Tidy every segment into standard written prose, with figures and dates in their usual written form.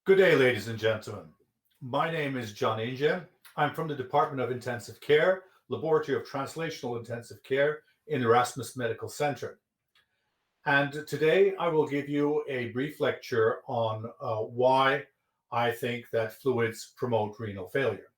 Good day, ladies and gentlemen. My name is Can Ince. I'm from the Department of Intensive Care, Laboratory of Translational Intensive Care in Erasmus Medical Center. And today I will give you a brief lecture on why I think that fluids promote renal failure.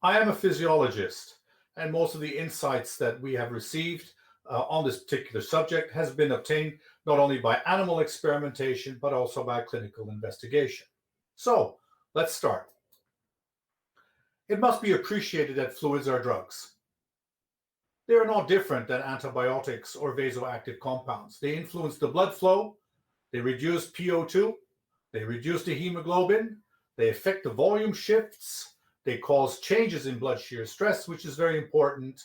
I am a physiologist, and most of the insights that we have received on this particular subject has been obtained not only by animal experimentation, but also by clinical investigation. So let's start. It must be appreciated that fluids are drugs. They are no different than antibiotics or vasoactive compounds. They influence the blood flow, they reduce PO2, they reduce the hemoglobin, they affect the volume shifts, they cause changes in blood shear stress, which is very important,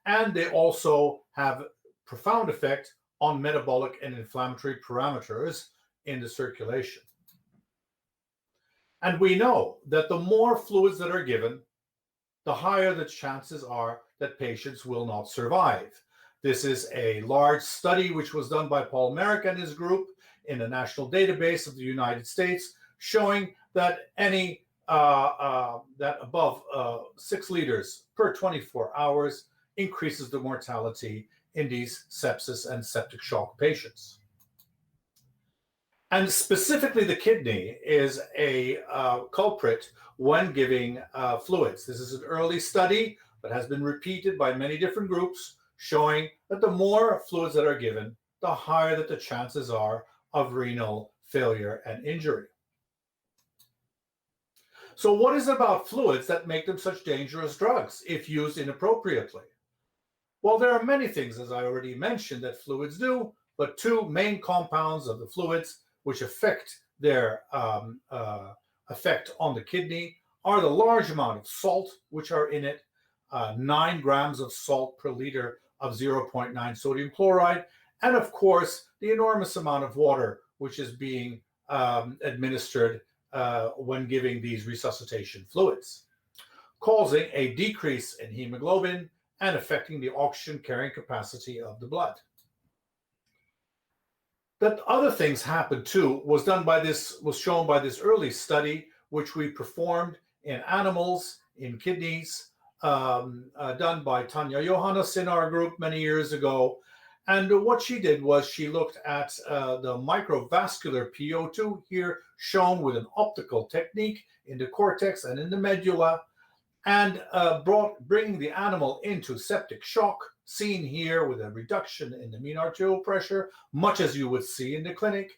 and they also have profound effect on metabolic and inflammatory parameters in the circulation. And we know that the more fluids that are given, the higher the chances are that patients will not survive. This is a large study which was done by Paul Merrick and his group in the national database of the United States, showing that that above 6 liters per 24 hours increases the mortality in these sepsis and septic shock patients. And specifically, the kidney is a culprit when giving fluids. This is an early study that has been repeated by many different groups, showing that the more fluids that are given, the higher that the chances are of renal failure and injury. So what is it about fluids that make them such dangerous drugs if used inappropriately? Well, there are many things, as I already mentioned, that fluids do, but two main compounds of the fluids which affect their effect on the kidney are the large amount of salt which are in it, 9 grams of salt per liter of 0.9 sodium chloride, and of course the enormous amount of water which is being administered when giving these resuscitation fluids, causing a decrease in hemoglobin and affecting the oxygen carrying capacity of the blood. That other things happened too was shown by this early study which we performed in animals, in kidneys, done by Tanya Johannes in our group many years ago. And what she did was she looked at the microvascular PO2 here shown with an optical technique in the cortex and in the medulla, and bringing the animal into septic shock, seen here with a reduction in the mean arterial pressure, much as you would see in the clinic,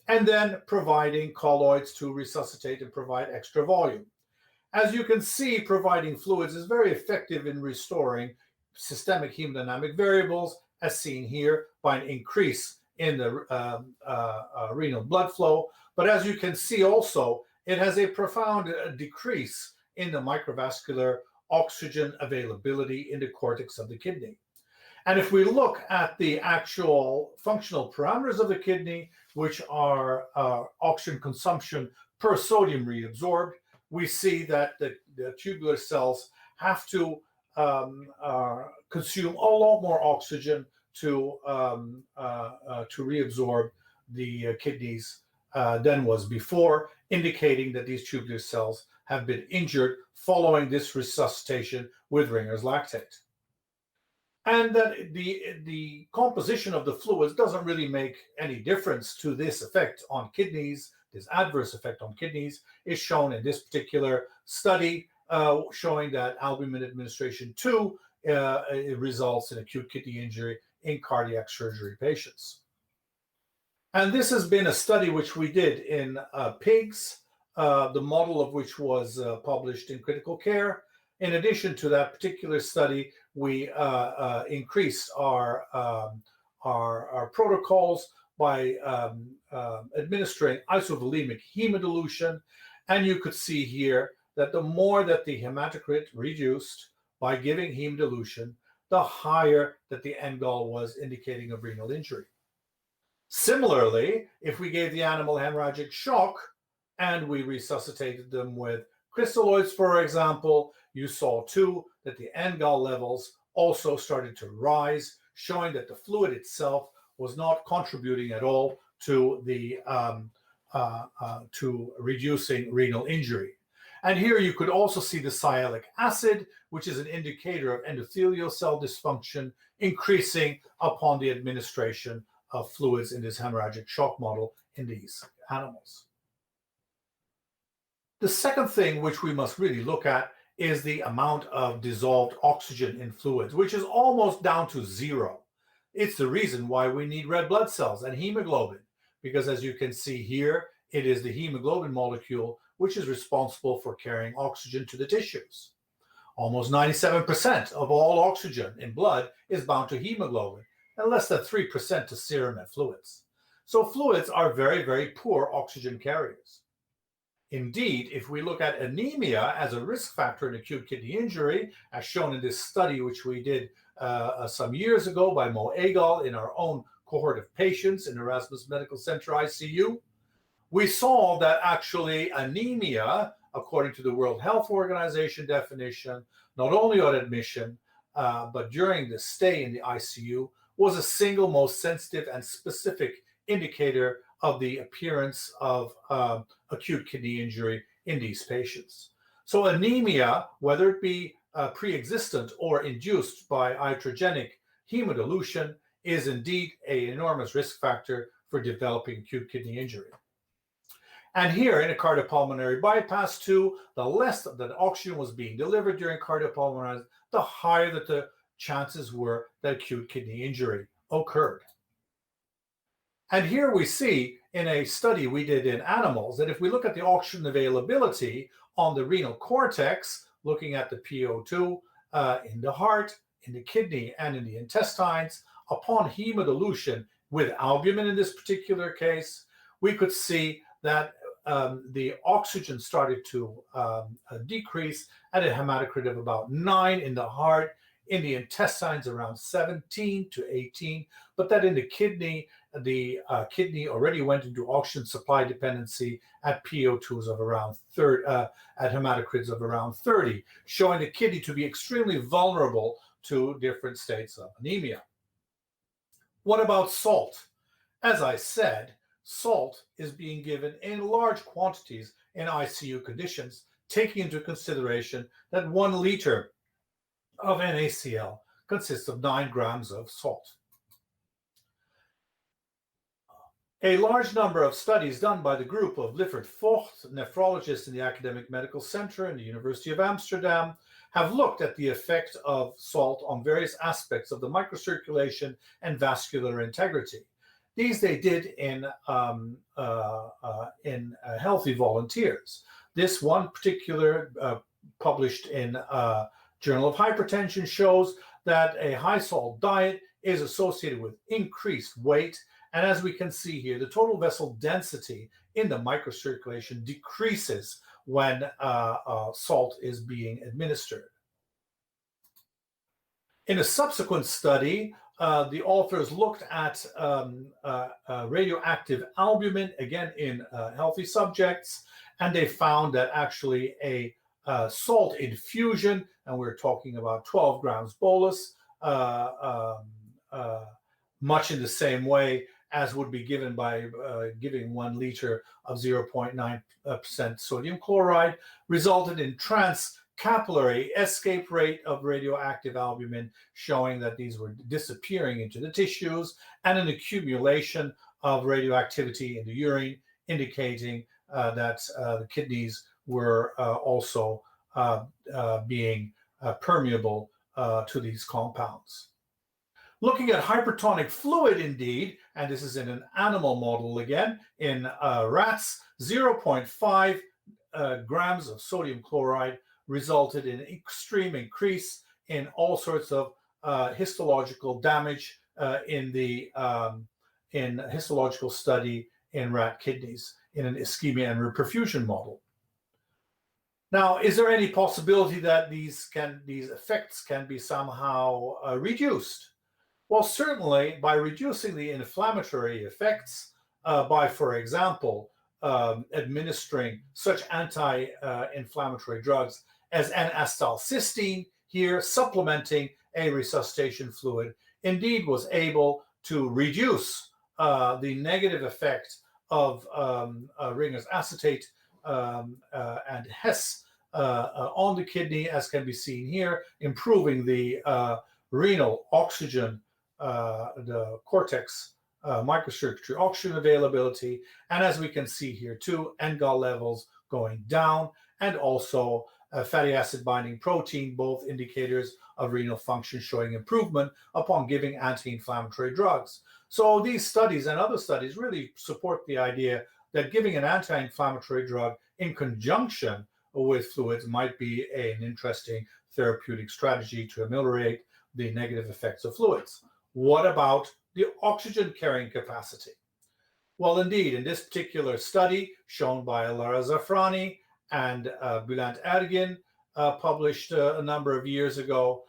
and then providing colloids to resuscitate and provide extra volume. As you can see, providing fluids is very effective in restoring systemic hemodynamic variables, as seen here by an increase in the renal blood flow. But as you can see also, it has a profound decrease in the microvascular oxygen availability in the cortex of the kidney. And if we look at the actual functional parameters of the kidney, which are oxygen consumption per sodium reabsorbed, we see that the tubular cells have to consume a lot more oxygen to reabsorb the kidneys than was before, indicating that these tubular cells have been injured following this resuscitation with Ringer's lactate. And that the composition of the fluids doesn't really make any difference to this effect on kidneys. This adverse effect on kidneys is shown in this particular study, showing that albumin administration too results in acute kidney injury in cardiac surgery patients. And this has been a study which we did in pigs, the model of which was published in Critical Care. In addition to that particular study, we increased our protocols by administering isovolemic hemodilution. And you could see here that the more that the hematocrit reduced by giving hemodilution, the higher that the end goal was, indicating a renal injury. Similarly, if we gave the animal hemorrhagic shock and we resuscitated them with crystalloids, for example, you saw too that the end-gall levels also started to rise, showing that the fluid itself was not contributing at all to the to reducing renal injury. And here you could also see the sialic acid, which is an indicator of endothelial cell dysfunction, increasing upon the administration of fluids in this hemorrhagic shock model in these animals. The second thing which we must really look at is the amount of dissolved oxygen in fluids, which is almost down to zero. It's the reason why we need red blood cells and hemoglobin, because as you can see here, it is the hemoglobin molecule which is responsible for carrying oxygen to the tissues. Almost 97% of all oxygen in blood is bound to hemoglobin, and less than 3% to serum and fluids. So fluids are very, very poor oxygen carriers. Indeed, if we look at anemia as a risk factor in acute kidney injury, as shown in this study which we did some years ago by Mo Egal in our own cohort of patients in Erasmus Medical Center ICU, we saw that actually anemia, according to the World Health Organization definition, not only on admission, but during the stay in the ICU, was the single most sensitive and specific indicator of the appearance of acute kidney injury in these patients. So anemia, whether it be pre-existent or induced by iatrogenic hemodilution, is indeed an enormous risk factor for developing acute kidney injury. And here in a cardiopulmonary bypass too, the less that oxygen was being delivered during cardiopulmonary, the higher that the chances were that acute kidney injury occurred. And here we see in a study we did in animals that if we look at the oxygen availability on the renal cortex, looking at the PO2 in the heart, in the kidney, and in the intestines, upon hemodilution with albumin in this particular case, we could see that the oxygen started to decrease at a hematocrit of about 9 in the heart, in the intestines around 17 to 18, but that in the kidney already went into oxygen supply dependency at PO2s of around 30, at hematocrits of around 30, showing the kidney to be extremely vulnerable to different states of anemia. What about salt? As I said, salt is being given in large quantities in ICU conditions, taking into consideration that 1 liter of NaCl consists of 9 grams of salt. A large number of studies done by the group of Liffert Vogt, nephrologists in the Academic Medical Center and the University of Amsterdam, have looked at the effect of salt on various aspects of the microcirculation and vascular integrity. These they did in healthy volunteers. This one particular published in Journal of Hypertension shows that a high salt diet is associated with increased weight. And as we can see here, the total vessel density in the microcirculation decreases when salt is being administered. In a subsequent study, the authors looked at radioactive albumin, again in healthy subjects, and they found that actually a salt infusion, and we're talking about 12 grams bolus, much in the same way as would be given by giving 1 liter of 0.9% sodium chloride, resulted in transcapillary escape rate of radioactive albumin, showing that these were disappearing into the tissues, and an accumulation of radioactivity in the urine, indicating that the kidneys were also being permeable to these compounds. Looking at hypertonic fluid indeed, and this is in an animal model again, in rats, 0.5 grams of sodium chloride resulted in an extreme increase in all sorts of histological damage in histological study in rat kidneys in an ischemia and reperfusion model. Now, is there any possibility that these effects can be somehow reduced? Well, certainly by reducing the inflammatory effects by, for example, administering such anti-inflammatory drugs as N-acetylcysteine, here supplementing a resuscitation fluid, indeed was able to reduce the negative effect of Ringer's acetate and Hess on the kidney, as can be seen here, improving the renal oxygen, the cortex microcirculatory oxygen availability, and as we can see here too, NGAL levels going down, and also fatty acid binding protein, both indicators of renal function showing improvement upon giving anti-inflammatory drugs. So these studies and other studies really support the idea that giving an anti-inflammatory drug in conjunction with fluids might be an interesting therapeutic strategy to ameliorate the negative effects of fluids. What about the oxygen carrying capacity? Well, indeed, in this particular study shown by Lara Zafrani and Bülent Ergin, published a number of years ago,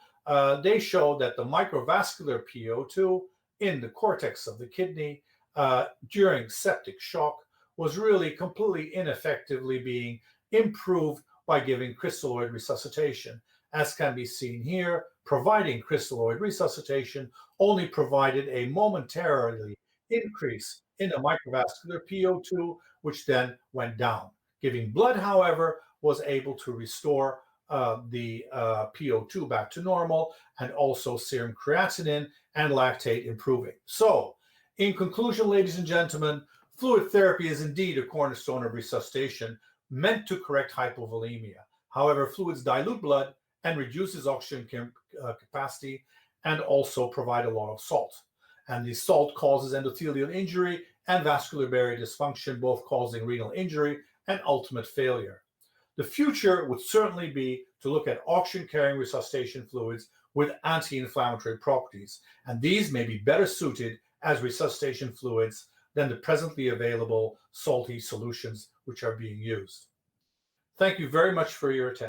they showed that the microvascular PO2 in the cortex of the kidney during septic shock was really completely ineffectively being improved by giving crystalloid resuscitation. As can be seen here, providing crystalloid resuscitation only provided a momentarily increase in the microvascular PO2, which then went down. Giving blood, however, was able to restore the PO2 back to normal, and also serum creatinine and lactate improving. So, in conclusion, ladies and gentlemen, fluid therapy is indeed a cornerstone of resuscitation meant to correct hypovolemia. However, fluids dilute blood and reduces oxygen capacity, and also provide a lot of salt. And the salt causes endothelial injury and vascular barrier dysfunction, both causing renal injury and ultimate failure. The future would certainly be to look at oxygen-carrying resuscitation fluids with anti-inflammatory properties, and these may be better suited as resuscitation fluids than the presently available salty solutions which are being used. Thank you very much for your attention.